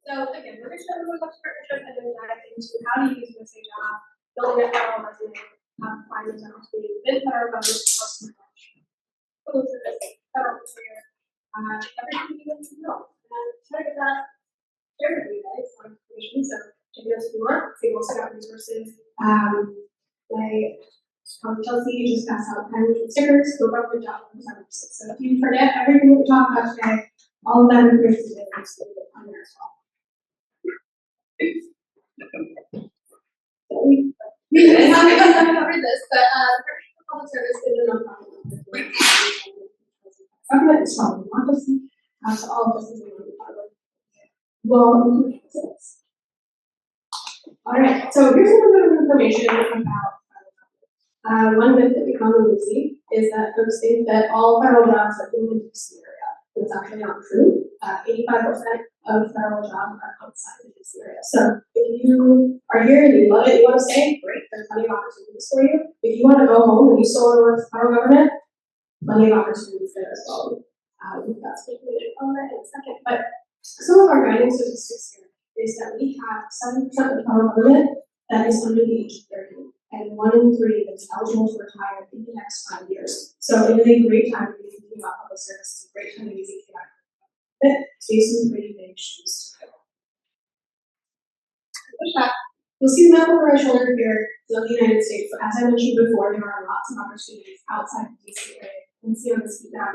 So again, we're going to show you a partnership and then dive into how to use USA Job, building a federal resume, finding an opportunity within federal government, personal public service, federal career, everything you need to know. And try to get that shared with you guys, more information. So check it out if you want. We've also got resources. Chelsea just passed out pen stickers, go up the job. So if you forget everything that we talked about today, all of that information is on there as well. We haven't covered this, but public service is a nonprofit. Government is strong, not just so all of this is a nonprofit. Well, all right. So here's a little bit of information about. One myth that we commonly see is that folks think that all federal jobs are in the DC area. That's actually not true. 85% of federal jobs are outside the DC area. So if you are here and you love it, you want to stay, great. There's plenty of opportunities for you. If you want to go home and you still want to work for the federal government, plenty of opportunities there as well. We've got speculation on that in a second. But some of our guiding statistics here is that we have 7% of the federal government that is under the age of 30. And 1 in 3 that's eligible to retire in the next 5 years. So it is a great time to be thinking about public service. It's a great time to be thinking about it. So you see some pretty big shoes to fill. You'll see the map over my shoulder here of the United States. But as I mentioned before, there are lots of opportunities outside the DC area. You can see on this heat map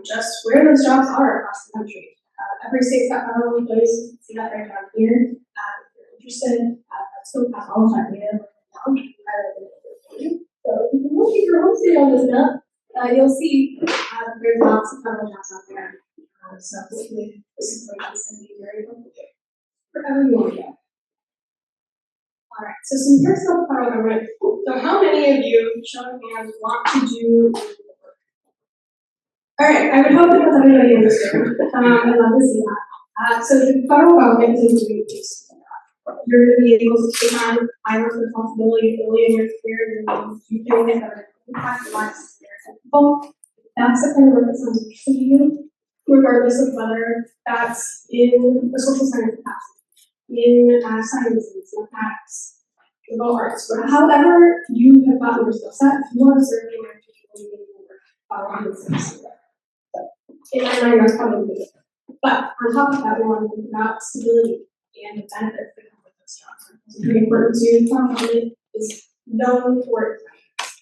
just where those jobs are across the country. Every state's got federal employees. You can see that right down here. If you're interested, let's go past all of that data. So if you can look at your home state on this map, you'll see there's lots of federal jobs out there. So hopefully this information is going to be very helpful wherever you want to go. All right, so some tricks about the federal government. So how many of you, show of hands, want to do work? All right, I would hope that everybody in this room. I'd love to see that. So the federal government is a great place to do that. You're going to be able to take on higher responsibility early in your career and do things that are impact the lives of people. That's the kind of work that sounds interesting to you, regardless of whether that's in the social science capacity, in sciences, mathematics, liberal arts, or however you have gotten your skill set. If you want to serve the American people, you need to work in my mind, that's probably good. But on top of that, we want to think about stability and the benefits that come with those jobs. It's very important to government is known for its benefits.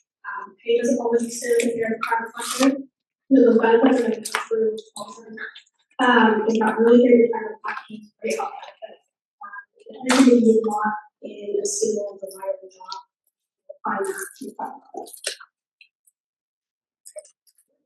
Pay doesn't always necessarily compare to private sector. Those benefits are going to come through also. It's got really great retirement packages, great health benefits. Everything you want in a stable, reliable job, find that you find out.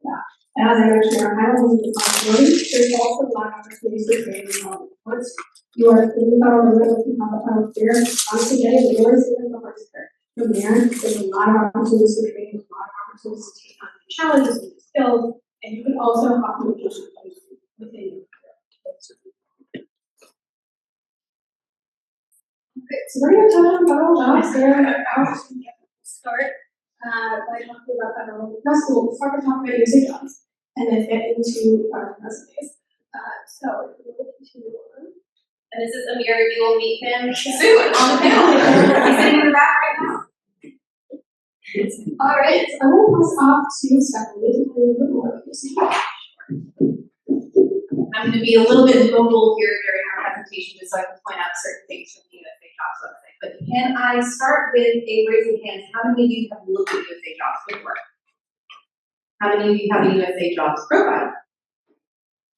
Yeah. As I mentioned, our high levels of responsibility, there's also a lot of opportunities for training and development. Once you are thinking about what you have a federal career, honestly getting yours is the hardest part. From there, there's a lot of opportunities for training, a lot of opportunities to take on new challenges and new skills, and you can also have optimization within your career. Okay, so we're going to touch on federal jobs there. Start by talking about federal school. We'll start by talking about USA jobs, and then get into federal resumes. So if we look into and this is Amir. You will meet him soon on the panel. He's sitting in the back right now. All right, so I'm going to pass off to Stephanie to tell you a little bit more about USA jobs. I'm going to be a little bit vocal here during our presentation just so I can point out certain things from the USA Jobs website. But can I start with a raise of hands? How many of you have looked at USA Jobs before? How many of you have a USA Jobs profile?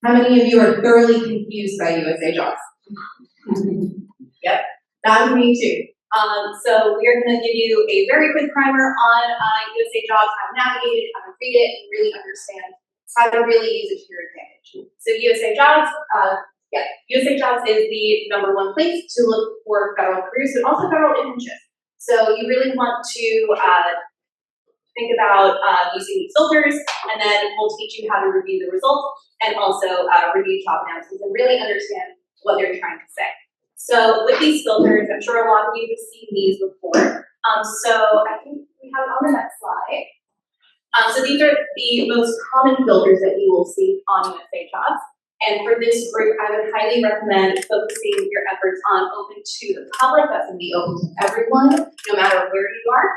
How many of you are thoroughly confused by USA Jobs? Yep, that was me too. So we're going to give you a very quick primer on USA Jobs, how to navigate it, how to read it, and really understand how to really use it to your advantage. So USA Jobs, USA Jobs is the #1 place to look for federal careers, but also federal internships. So you really want to think about using these filters, and then we'll teach you how to review the results and also review job announcements and really understand what they're trying to say. So with these filters, I'm sure a lot of you have seen these before. So I think we have it on the next slide. So these are the most common filters that you will see on USA Jobs. And for this group, I would highly recommend focusing your efforts on open to the public. That's going to be open to everyone, no matter where you are,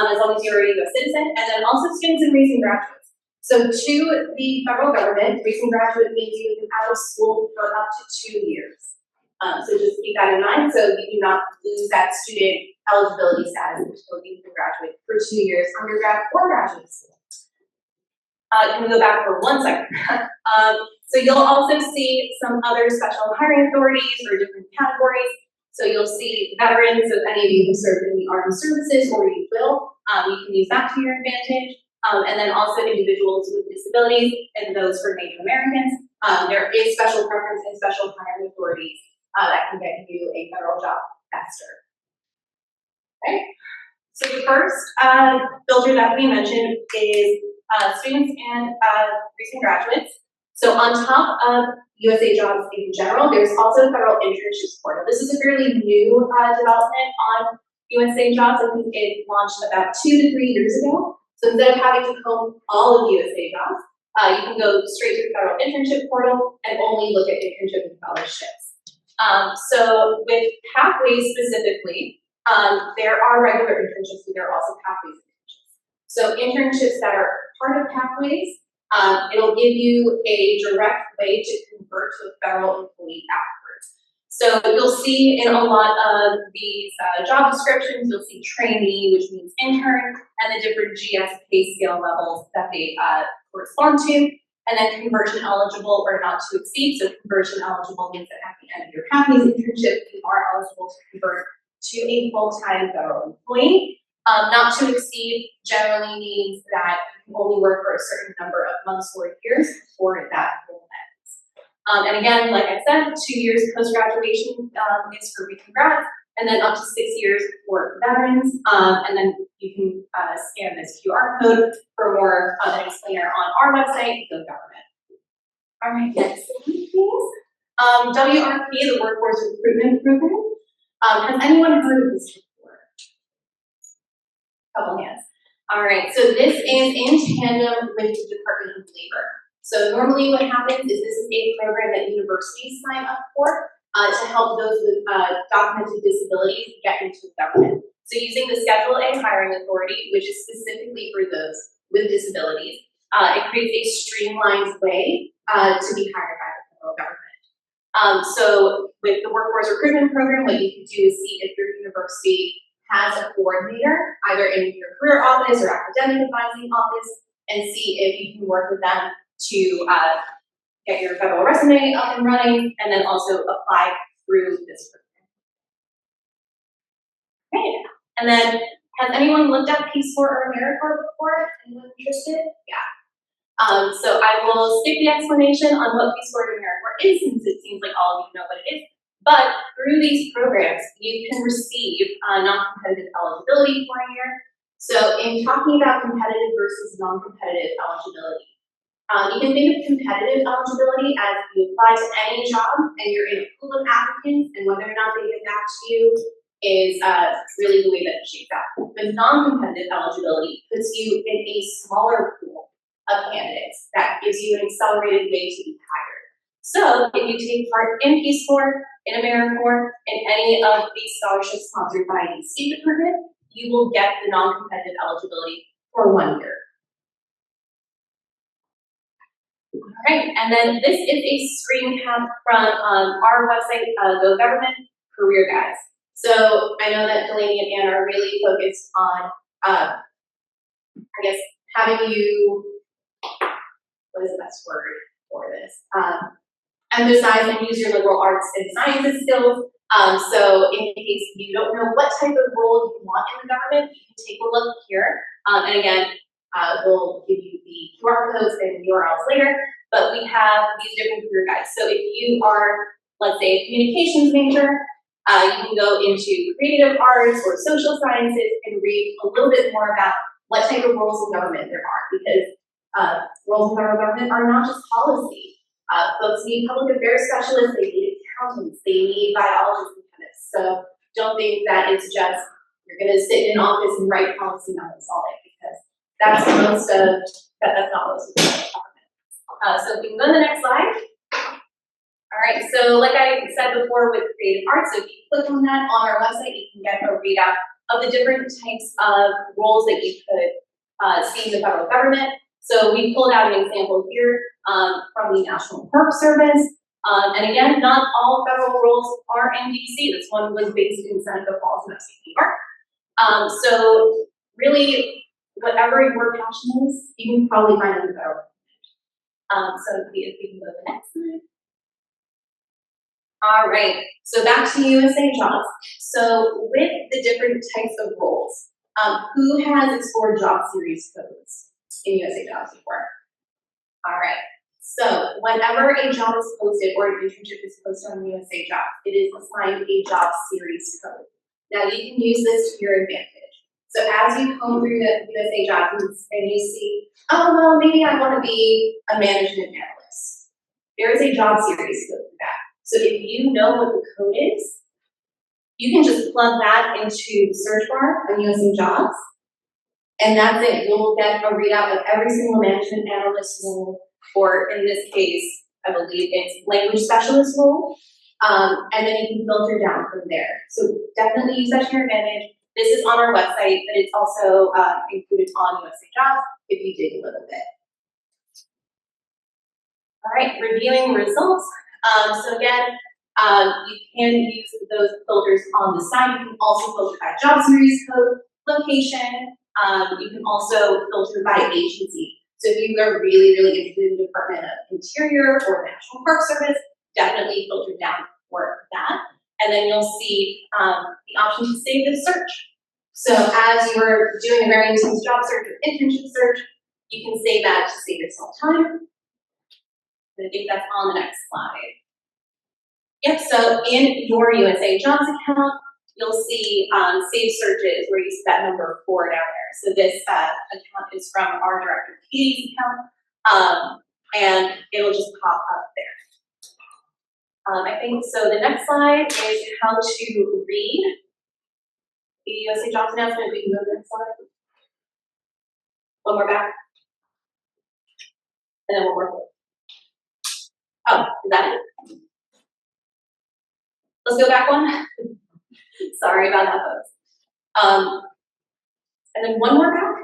as long as you're already a U.S. citizen, and then also students and recent graduates. So to the federal government, recent graduate means you've been out of school for up to 2 years. So just keep that in mind, so you do not lose that student eligibility status until you can graduate for 2 years, undergrad or graduate school. Can we go back for 1 second? So you'll also see some other special hiring authorities for different categories. So you'll see veterans, so if any of you have served in the armed services or you will, you can use that to your advantage. And then also individuals with disabilities and those for Native Americans. There is special preference and special hiring authorities that can get you a federal job faster. Okay. So the first filter that we mentioned is students and recent graduates. So on top of USA Jobs in general, there's also Federal Internships Portal. This is a fairly new development on USA Jobs. I think it launched about 2 to 3 years ago. So instead of having to comb all of USA Jobs, you can go straight to the Federal Internship Portal and only look at internship and fellowships. So with Pathways specifically, there are regular internships, but there are also Pathways internships. So internships that are part of Pathways, it'll give you a direct way to convert to a federal employee afterwards. So you'll see in a lot of these job descriptions, you'll see trainee, which means intern, and the different GS pay scale levels that they correspond to, and then conversion eligible or not to exceed. So conversion eligible means that at the end of your Pathways internship, you are eligible to convert to a full-time federal employee. Not to exceed generally means that you can only work for a certain number of months or years before that will end. And again, like I said, 2 years post-graduation is for recent grads, and then up to 6 years for veterans. And then you can scan this QR code for more of an explainer on our website, GoGovernment. All right, next slide, please. WRP, the Workforce Recruitment Program. Has anyone heard of this before? Couple hands. All right, so this is in tandem with the Department of Labor. So normally what happens is this is a program that universities sign up for to help those with documented disabilities get into the government. So using the Schedule A hiring authority, which is specifically for those with disabilities, it creates a streamlined way to be hired by the federal government. So with the Workforce Recruitment Program, what you can do is see if your university has a coordinator, either in your career office or academic advising office, and see if you can work with them to get your federal resume up and running, and then also apply through this program. Okay, and then has anyone looked at Peace Corps or AmeriCorps before? Anyone interested? Yeah. So I will skip the explanation on what Peace Corps and AmeriCorps is, since it seems like all of you know what it is. But through these programs, you can receive non-competitive eligibility for a year. So in talking about competitive versus non-competitive eligibility, you can think of competitive eligibility as you apply to any job and you're in a pool of applicants, and whether or not they get back to you is really the way that it shapes out. But non-competitive eligibility puts you in a smaller pool of candidates that gives you an accelerated way to be hired. So if you take part in Peace Corps, in AmeriCorps, in any of these scholarships sponsored by the State Department, you will get the non-competitive eligibility for 1 year. All right, and then this is a screen cap from our website, GoGovernment Career Guides. So I know that Delaney and Ann are really focused on, I guess, having you, what is the best word for this? Emphasize and use your liberal arts and sciences skills. So in case you don't know what type of role you want in the government, you can take a look here. And again, we'll give you the QR codes and URLs later, but we have these different career guides. So if you are, let's say, a communications major, you can go into creative arts or social sciences and read a little bit more about what type of roles in government there are, because roles in federal government are not just policy. Folks need public affairs specialists, they need accountants, they need biologists and chemists. So don't think that it's just, you're gonna sit in an office and write policy memos all day, because that's most of, that's not most of the government. So if we can go to the next slide. All right, so like I said before with creative arts, so if you click on that on our website, you can get a readout of the different types of roles that you could see in the federal government. So we pulled out an example here from the National Park Service. And again, not all federal roles are in DC. This one was based in Seneca Falls, New York. So really, whatever your passion is, you can probably find it in the federal government. So if we can go to the next slide. All right, so back to USA Jobs. So with the different types of roles, who has explored job series codes in USA Jobs before? All right, so whenever a job is posted or an internship is posted on USA Jobs, it is assigned a job series code. Now you can use this to your advantage. So as you comb through the USA Jobs and you see, oh, well, maybe I want to be a management analyst. There is a job series code for that. So if you know what the code is, you can just plug that into the search bar on USA Jobs, and that's it. You'll get a readout of every single management analyst role, or in this case, I believe it's language specialist role, and then you can filter down from there. So definitely use that to your advantage. This is on our website, but it's also included on USA Jobs if you dig a little bit. All right, reviewing results. So again, you can use those filters on the side. You can also filter by job series code, location. You can also filter by agency. So if you are really, really interested in the Department of Interior or National Park Service, definitely filter down for that. And then you'll see the option to save this search. So as you're doing a very intense job search or internship search, you can save that to save yourself time. I think that's on the next slide. Yep, so in your USA Jobs account, you'll see save searches where you see that number 4 down there. So this account is from our director Katie's account, and it'll just pop up there. I think so. The next slide is how to read the USA Jobs announcement. We can go to the next slide. One more back, and then one more. Oh, is that it? Let's go back one. Sorry about that, folks. And then one more back.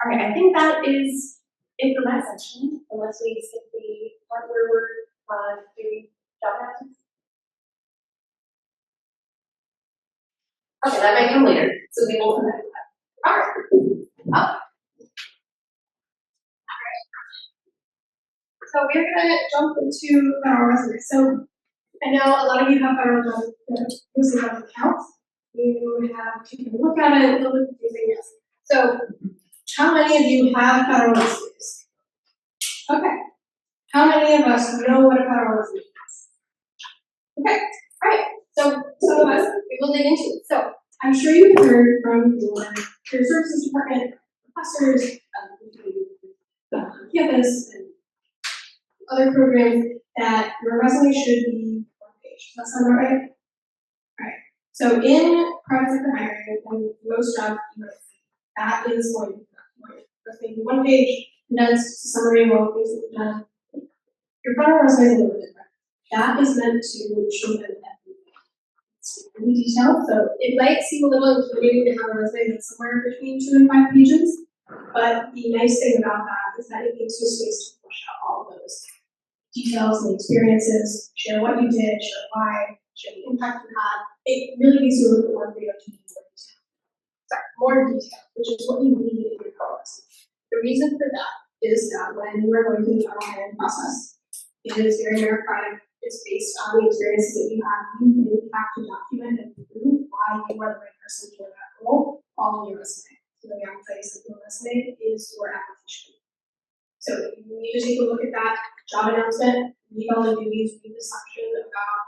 All right, I think that is it for my section, unless we skip the part where we're doing job announcements. Okay, that might come later, so we will come back to that. All right. So we're gonna jump into federal resumes. So I know a lot of you have federal jobs, accounts. You have taken a look at it, a little bit confusing, yes. So how many of you have federal resumes? Okay. How many of us know what a federal resume is? Okay, all right. So some of us, we will dig into it. So I'm sure you've heard from your career services department, professors, campus, and other programs that your resume should be 1 page. Does that sound about right? Right. So in private sector hiring, and most jobs, that is going to be resume 1 page, condensed summary of all things that you've done. Your federal resume is a little different. That is meant to show them everything. It's really detailed, so it might seem a little intimidating to have a resume that's somewhere between 2 and 5 pages. But the nice thing about that is that it gives you space to push out all of those details and experiences, share what you did, share why, share the impact you had. It really gives you a little bit more freedom to do more detail, which is what you need in your policy. The reason for that is that when you are going through the federal hiring process, it is very meritocratic. It's based on the experiences that you have. You really have to document and prove why you are the right person for that role on your resume. So the main place of your resume is your application. So you need to take a look at that job announcement, read all the duties, read the section about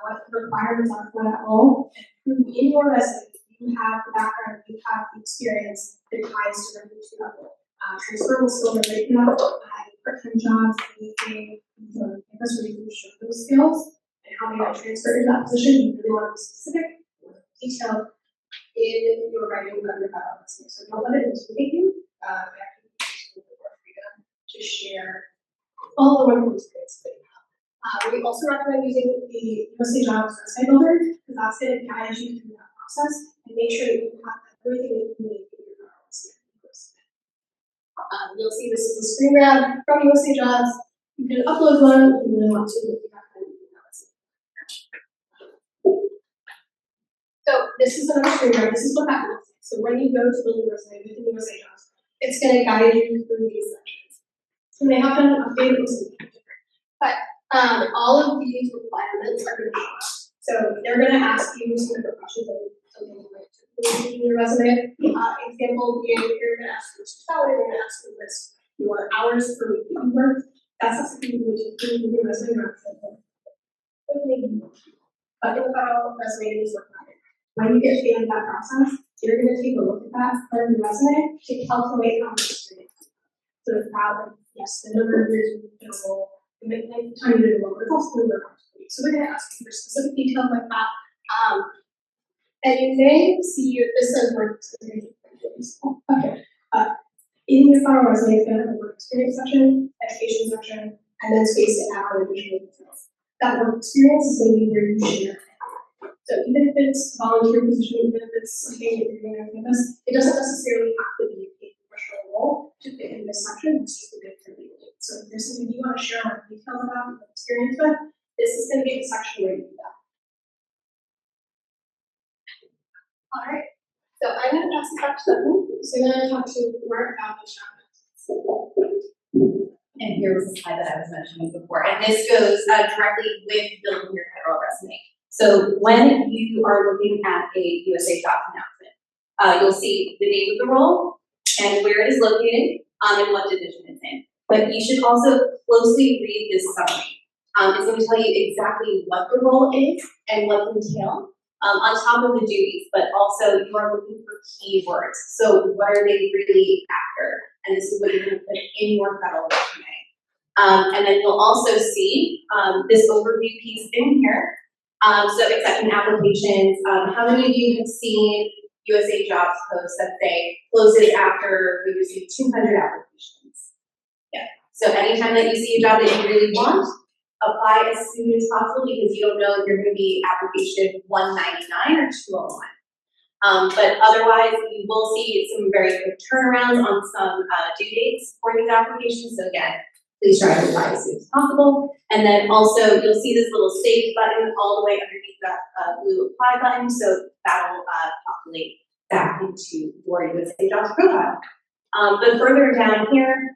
what the requirements are for that role, and prove in your resume you have the background, you have the experience that ties directly to that role. Transferable skills are great enough, part-time jobs, anything, campus where you can show those skills and how they might transfer into that position. You really want to be specific, detailed in your writing about your federal resume. So don't let it intimidate you. to share all the wonderful experiences that you have. We also recommend using the USA Jobs Resume Builder, because that's going to guide you through that process and make sure that you have everything that you need for your resume. You'll see this is a screen grab from USA Jobs. You can upload one if you really want to. If you have time to do that. So this is another screen grab. This is what that looks like. So when you go to build your resume within USA Jobs, it's going to guide you through these sections. And they have done updated lists. But all of these requirements are going to show up. So they're going to ask you some different questions that something you might include in your resume. Example being, you're going to ask for salary, you're going to ask for list your hours per week you work. That's not something you would include in your resume. But in the federal resume is required. When you get to the end of that process, you're going to take a look at that part of your resume to calculate how much experience. So it's about, yes, the number of years you did a role, the length of time you did a role, but it's also the number of hours per week. So they're going to ask you for specific details like that. And you may see this says work experience. Okay. In your final resume, it's going to have a work experience section, education section, and then space to add on additional details. That work experience is going to be where you share. So even if it's a volunteer position, even if it's something that you're doing on campus, it doesn't necessarily have to be a professional role to fit in this section. It's just a good for you. So if there's something you want to share more details about your experience with, this is going to be the section where you do that. All right. So I'm going to pass it back to Stephanie. So I'm going to talk to more about the chapters. And here was the slide that I was mentioning before. And this goes directly with building your federal resume. So when you are looking at a USA Jobs announcement, you'll see the name of the role and where it is located and what division it's in. But you should also closely read this summary. It's going to tell you exactly what the role is and what's entailed on top of the duties, but also you are looking for keywords. So what are they really after? And this is what you're going to put in your federal resume. And then you'll also see this overview piece in here. So accepting applications, how many of you have seen USA Jobs posts that say closes after we receive 200 applications? Yeah. So anytime that you see a job that you really want, apply as soon as possible because you don't know if you're going to be application 199 or 201. But otherwise, you will see some very quick turnarounds on some due dates for these applications. So again, please try to apply as soon as possible. And then also, you'll see this little save button all the way underneath that blue apply button. So that'll populate back into your USA Jobs profile. But further down here,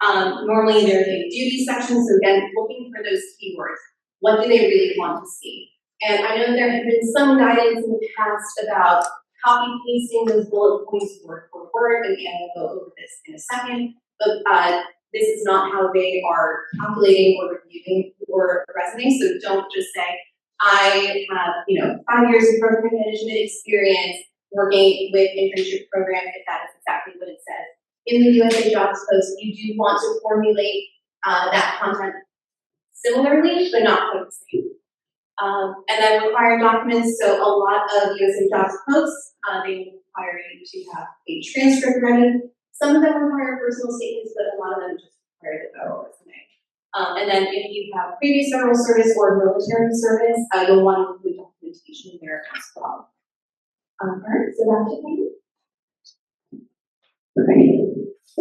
normally there's a duty section. So again, looking for those keywords. What do they really want to see? And I know there have been some guidance in the past about copy pasting those bullet points word for word, and Anne will go over this in a second. But this is not how they are calculating or reviewing your resume. So don't just say, I have 5 years of program management experience working with internship programs, if that is exactly what it says. In the USA Jobs post, you do want to formulate that content similarly, but not quite the same. And then required documents. So a lot of USA Jobs posts, they require you to have a transcript ready. Some of them require personal statements, but a lot of them just require the federal resume. And then if you have previous federal service or military service, you'll want to include documentation there as well. All right, so that's it. Okay.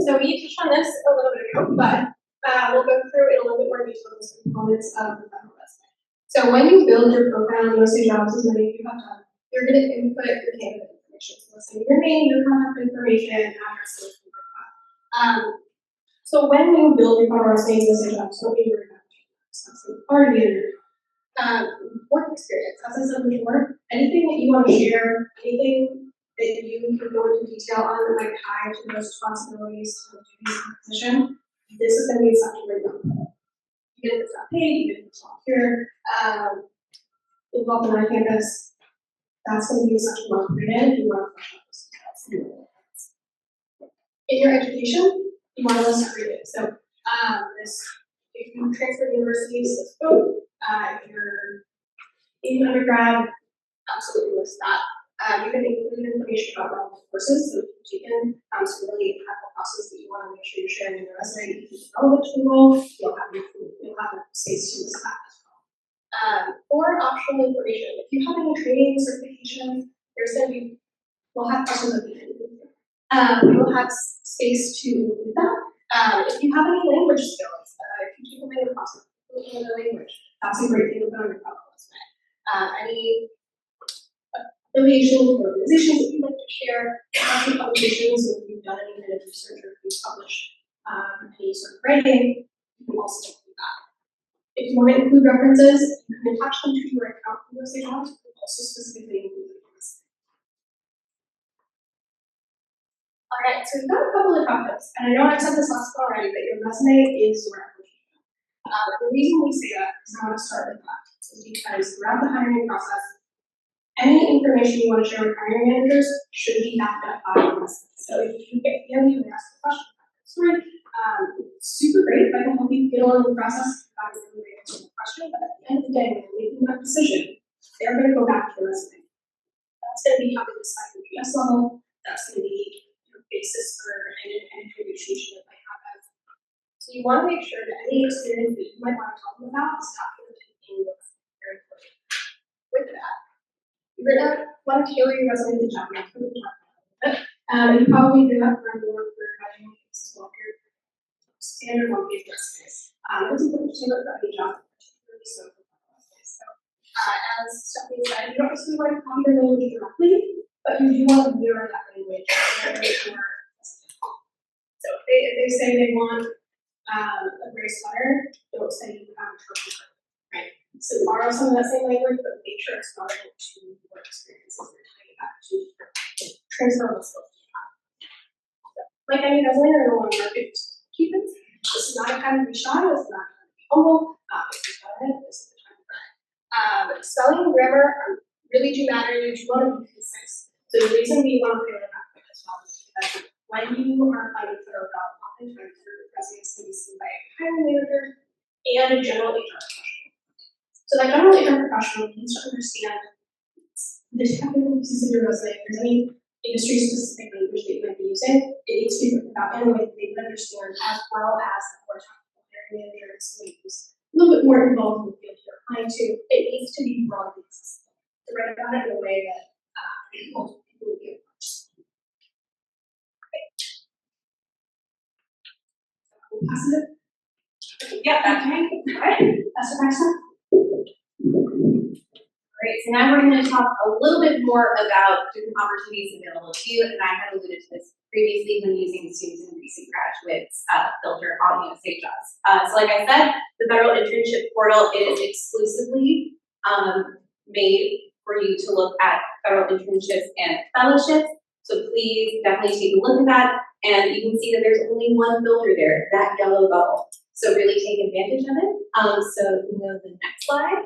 So we touched on this a little bit ago, but we'll go through in a little bit more detail the components of the federal resume. So when you build your profile in USA Jobs, as many of you have done, you're going to input your candidate information. So let's say your name, your contact information, address, and things like that. So when you build your federal resume in USA Jobs, don't be worried about it. Already in your work experience. As I said before, anything that you want to share, anything that you can go into detail on that might tie to those responsibilities to the duties of the position, this is going to be a section where you don't. Even if it's not paid, even if it's volunteer, involved in our campus, that's going to be a section well created if you want to flesh out those details. In your education, you want to list everything. So if you transfer to universities, let's go. If you're in undergrad, absolutely list that. You can include information about relevant courses, so if you've taken some really impactful classes that you want to make sure you're sharing in your resume, if it's relevant to the role, you'll have a space to list that as well. Or optional information. If you have any training certifications, there's going to be, we'll have questions at the end. You'll have space to include that. If you have any language skills, if you take a language class, another language, that's a great thing to put on your profile resume. Any affiliations or organizations that you'd like to share, any publications, so if you've done any kind of research or if you've published any sort of writing, you can also include that. If you want to include references, you can attach them to your account for those jobs, but also specifically include them. All right, so we've got a couple of top tips, and I know I've said this last time already, but your resume is your application. The reason we say that is I want to start with that, is because throughout the hiring process, any information you want to share with hiring managers should be backed up by your resume. So if you get feeling and ask a question about the story, super great if I can help you get along the process without really answering the question, but at the end of the day, when you're making that decision, they're going to go back to your resume. That's going to be how they decide your GS level, that's going to be your basis for any negotiation that they have. So you want to make sure that any experience that you might want to talk about is documented in your resume. Very important. With that, you're going to want to tailor your resume to the job market. And you probably do that for your graduate as well. Your standard one-page resumes. It's important to tailor for any job, particularly so for resumes. So, as Stephanie said, you don't necessarily want to copy your language directly, but you do want to mirror that language. So if they say they want a gray sweater, don't say you have a purple shirt, right? So borrow some of that same language, but make sure it's relevant to your experiences and tying it back to transferable skills. So, like any resume, they're going to want to market keep it. This is not a time to be shy. This is not a time to be humble. This is not it. This is the time for it. Spelling and grammar really do matter. You do want to be concise. So the reason we want to play with that as well is because when you are applying for a job, oftentimes your resumes can be seen by a hiring manager and a general HR professional. So that general HR professional needs to understand the technical pieces of your resume. If there's any industry-specific language that you might be using, it needs to be written out in a way that they can understand, as well as the more technical hiring managers who's a little bit more involved in the field you're applying to. It needs to be broadly accessible. To write about it in a way that multiple people will be able to understand. Pass it. Yeah, that's right. All right. That's the next one. Great. So now we're going to talk a little bit more about different opportunities available to you, and I had alluded to this previously when using the students and recent graduates filter on USA Jobs. So like I said, the federal internship portal is exclusively made for you to look at federal internships and fellowships. So please definitely take a look at that. And you can see that there's only one filter there, that yellow bubble. So really take advantage of it. So you can go to the next slide.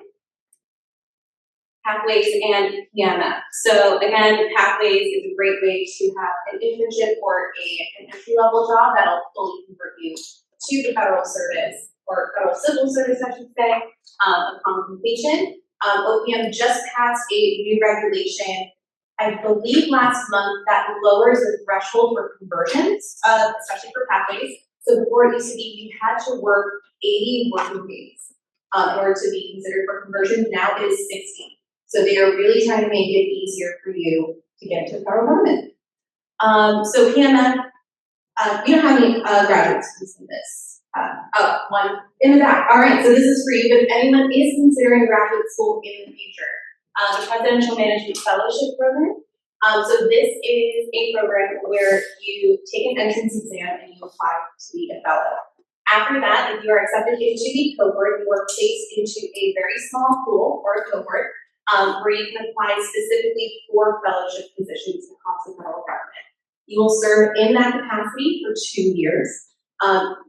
Pathways and PMF. So again, Pathways is a great way to have an internship or an entry-level job that'll fully convert you to the federal service, or federal civil service, I should say, upon completion. OPM just passed a new regulation, I believe last month, that lowers the threshold for conversions, especially for Pathways. So before it used to be you had to work 80 working days in order to be considered for conversion. Now it is 60. So they are really trying to make it easier for you to get into the federal government. So PMF, we don't have any graduate students in this. One in the back. All right, so this is for you, but if anyone is considering graduate school in the future, the Presidential Management Fellowship Program. So this is a program where you take an entrance exam and you apply to be a fellow. After that, if you are accepted into the cohort, you are placed into a very small pool or a cohort where you can apply specifically for fellowship positions across the federal government. You will serve in that capacity for 2 years,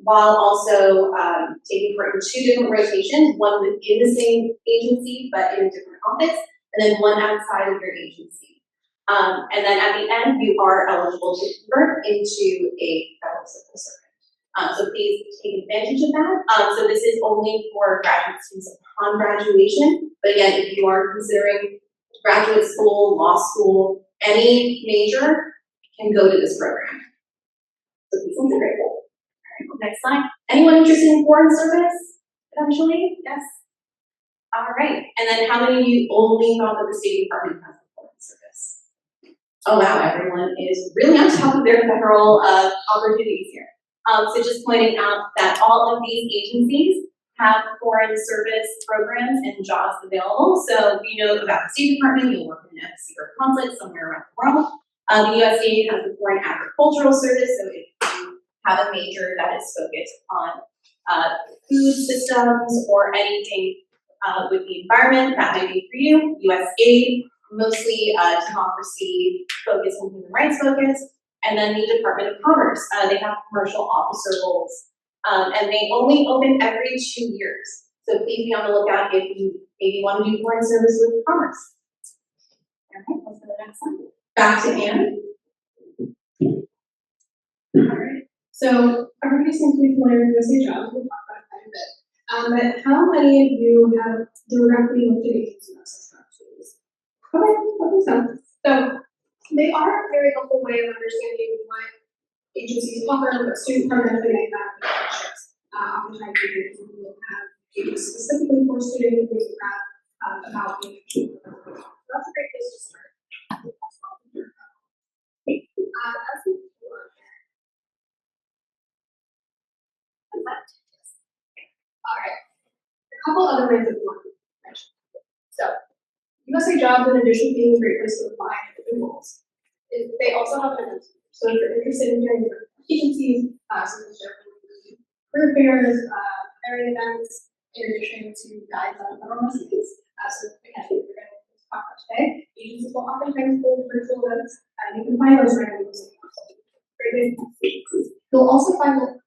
while also taking part in 2 different rotations, one within the same agency but in a different office, and then one outside of your agency. And then at the end, you are eligible to convert into a federal civil servant. So please take advantage of that. So this is only for graduate students upon graduation. But again, if you are considering graduate school, law school, any major can go to this program. So please consider it. All right, next slide. Anyone interested in foreign service? Potentially, yes. All right, and then how many of you only thought that the State Department has the foreign service? Oh wow, everyone is really on top of their federal opportunities here. So just pointing out that all of these agencies have foreign service programs and jobs available. So we know about the State Department, you'll work in an embassy or consulate somewhere around the world. The USDA has the Foreign Agricultural Service, so if you have a major that is focused on food systems or anything with the environment, that might be for you. USAID, mostly democracy focused and human rights focused. And then the Department of Commerce, they have commercial officer roles. And they only open every 2 years. So please be on the lookout if you maybe want to do foreign service with commerce. Okay, let's go to the next one. Back to Anne. Alright, so everybody seems to be familiar with USA Jobs, we'll talk about it quite a bit. But how many of you have directly looked at agency websites for opportunities? Okay, so they are a very helpful way of understanding what agencies offer, what student programs they may have, and partnerships. Oftentimes, agencies will have pages specifically for students who have about the agency. So that's a great place to start. Alright, a couple other ways that we want to mention. So, USA Jobs, in addition to being a great place to apply for new roles, they also have events. So if you're interested in doing different agencies, such as career fairs, hiring events, in addition to guides on federal messages. So again, we're going to talk about today. Agencies will oftentimes hold virtual events, and you can find those right on the USA website. Great ways. You'll also find that,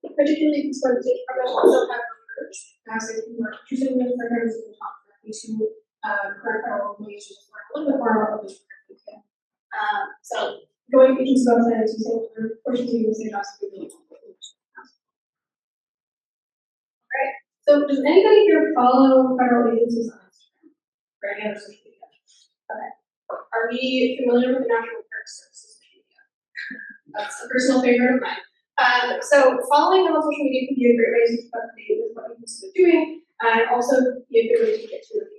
particularly because the State Department also have recruiters. So if you are interested in those programs, you can talk directly to current federal employees who just learn a little bit more about what those programs can. So going to agency websites, using other portions of USA Jobs to be really helpful. Alright, so does anybody here follow federal agencies on Instagram or any other social media? Okay. Are we familiar with the National Park Service social media? That's a personal favorite of mine. So following them on social media can be a great way to keep up to date with what you're doing, and also be a good way to get to know you.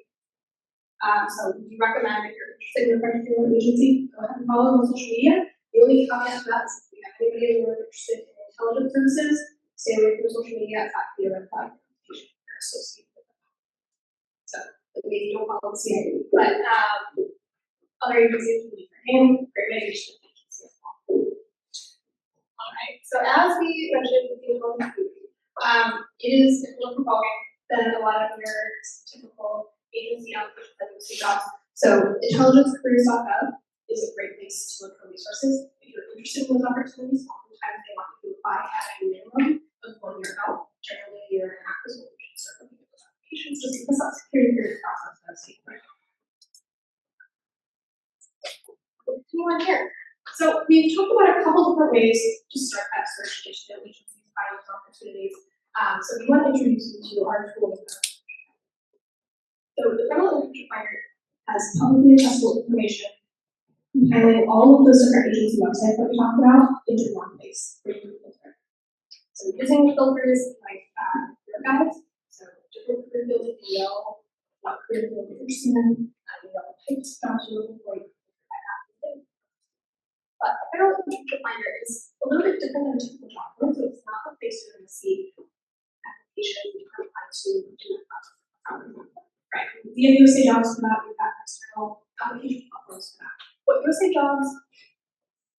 So we recommend if you're interested in a particular agency, go ahead and follow them on social media. The only caveat to that is if you have anybody who are interested in intelligence services, stay away from social media. That could be a red flag for you're associated with them. So maybe don't follow the CIA, but other agencies will be their name, great way to reach the agency as well. Alright, so as we mentioned with the intelligence community, it is a little ballgame than a lot of your typical agency applications that you see jobs. So intelligencecareers.gov is a great place to look for resources. If you're interested in those opportunities, oftentimes they want you to apply at a minimum of 1 year out. Generally, a year and a half is when you should start looking at those applications, just because that's a period process that's taken. Continue on here. So we've talked about a couple different ways to start that search to get to know agencies, find those opportunities. So we want to introduce you to our tool. So the Federal Internship Finder has publicly accessible information compiling all of those different agency websites that we talked about into one place for you to filter. So using filters like your guides, so different career fields, if you know what career field you're interested in, you know what types of jobs you're looking for, you can filter by that thing. But the Federal Internship Finder is a little bit different than a typical job board, so it's not a place you're going to see applications you can apply to right. Via USA Jobs for that, we've got external application platforms for that. What USA Jobs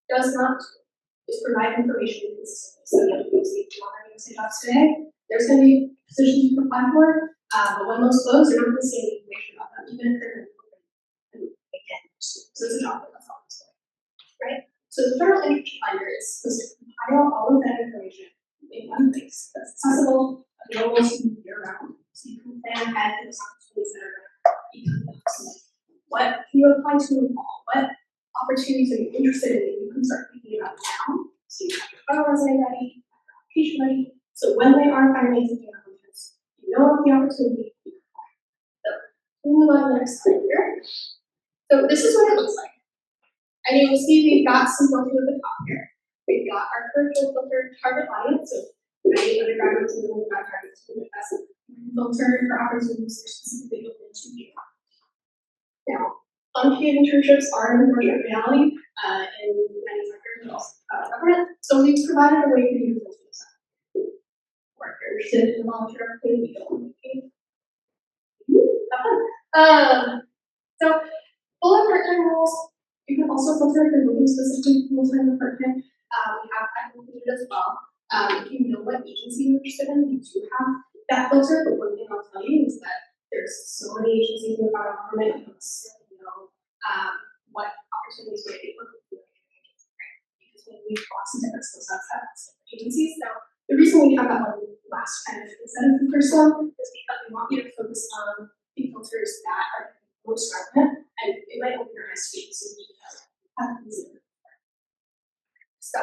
does not do is provide information consistently. So if you see USA Jobs today, there's going to be positions you can apply for, but when those close, you're not going to see any information about them, even if they're going to again. So it's a job that's on this way, right? So the Federal Internship Finder is supposed to compile all of that information in one place that's accessible, available to you year-round, so you can plan ahead for those opportunities that are going to be coming up. So what can you apply to in the fall? What opportunities are you interested in that you can start thinking about now? So you have your federal resume ready, your application ready. So when they are finally taking applicants, you know of the opportunity you can apply. So we'll move on to the next slide here. So this is what it looks like. And you will see we've got some filters at the top here. We've got our virtual filter target audience, so many undergraduates and undergraduates who as a filter for opportunities are specifically open to you. Now, unpaid internships are an unfortunate reality in many sectors, but also government. So we've provided a way for you to filter this out. Or if you're interested in volunteer work, we don't pay. So full and part-time roles, you can also filter if you're looking specifically for full-time or part-time. We have that included as well. If you know what agency you're interested in, we do have that filter, but one thing I'll tell you is that there's so many agencies in the federal government, you don't necessarily know what opportunities might be looking for because when we cross into different skill sets, that's different agencies. So the reason we have that one last kind of instead of the first one is because we want you to focus on the filters that are most relevant, and it might open your eyes to be so you have easier. So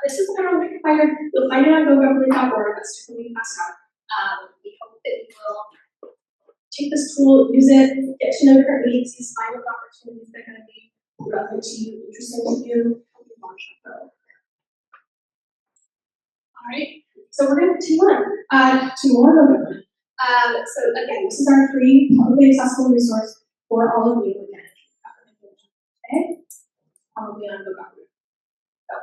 this is the one you find. You'll find it on gogovernment.org. That's typically passed out. We hope that you will take this tool, use it, get to know different agencies, find what opportunities they're going to be relevant to you, interesting to you, and you launch a program. All right. So we're going to continue on to more November. So again, this is our free, publicly accessible resource for all of you. Again, okay, probably on GoGovernment. So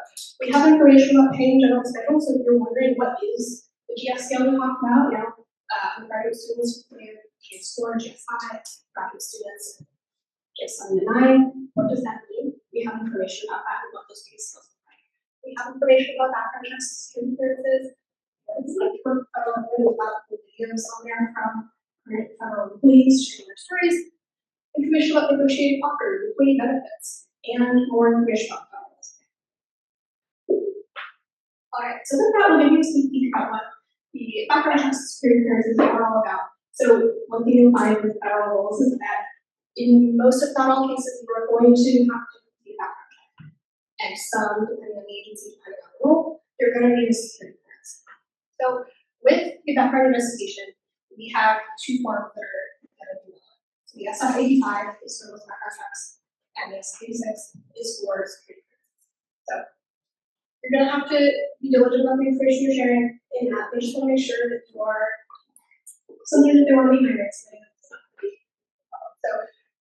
we have information about paying general schedule. So if you're wondering what is the GS scale we talked about, undergraduate students with GS4, GS5, graduate students GS7 to 9. What does that mean? We have information about that and what those base skills look like. We have information about background checks, security clearances. It's like for federal employees, about the videos on there from current federal employees sharing their stories, information about negotiated offers, employee benefits, and more information about federal. Alright, so with that, we'll give you a sneak peek about what the background checks, security clearances are all about. So one thing you'll find with federal roles is that in most, if not all cases, you are going to have to complete a background check. And some, depending on the agency, depending on the role, you're going to need a security clearance. So with the background investigation, we have two forms that are developed. So the SF-85 is for those background checks, and the SF-86 is for security clearances. So you're going to have to be diligent about the information you're sharing in that. They just want to make sure that you are something that they want to be hired. So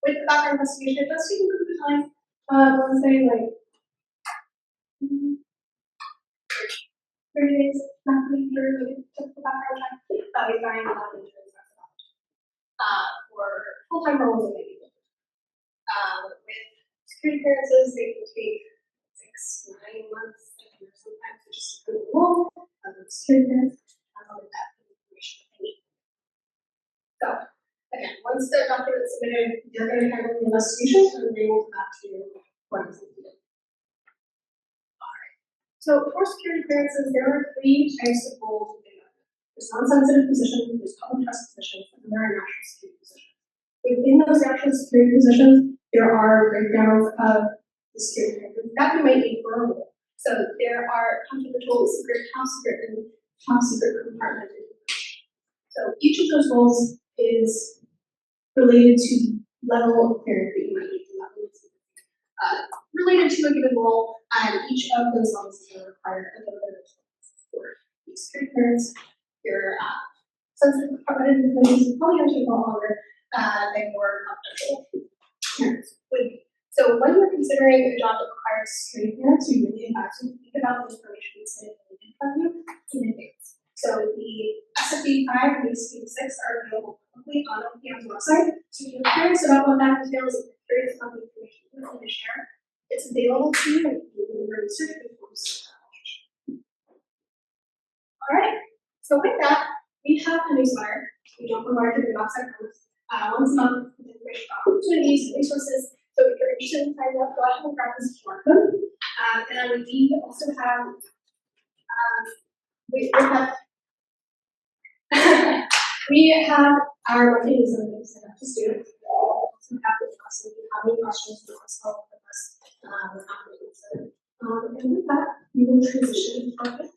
with the background investigation, it does take a little bit of time. I want to say like 30 days, roughly, for the typical background check. We find a lot of interns for full-time roles and maybe with security clearances, they can take 6 to 9 months, sometimes to just approve the role of the security clearance, all of that information that they need. So again, once the document is submitted, they're going to handle the investigation, and they will come back to you what is needed. So for security clearances, there are 3 types of roles within them. There's non-sensitive positions, there's public trust positions, and there are national security positions. Within those national security positions, there are breakdowns of the security clearances that you might need for a role. So there are confidential, secret, top secret compartmented. So each of those roles is related to level of clearance that you might need to level related to a given role, and each of those levels is going to require a little bit of for your security clearance. Your sensitive compartmented information is probably going to take a lot longer than your confidential clearance would be. So when you're considering a job that requires security clearance, we really advise you to think about the information that's in front of you in advance. So the SF-85 and the SF-86 are available publicly on OPM's website. So if you're curious about what that entails, if you're curious about the information you're going to share, it's available to you and you can research it before. All right. So with that, we have a newsletter. We don't provide the website once a month with information about opportunities and resources. So if you're interested in signing up, go ahead and grab this QR code. And we also have we have our marketing newsletter sent out to students. We also have this question. If you have any questions, you can follow up with us. And with that, we will transition to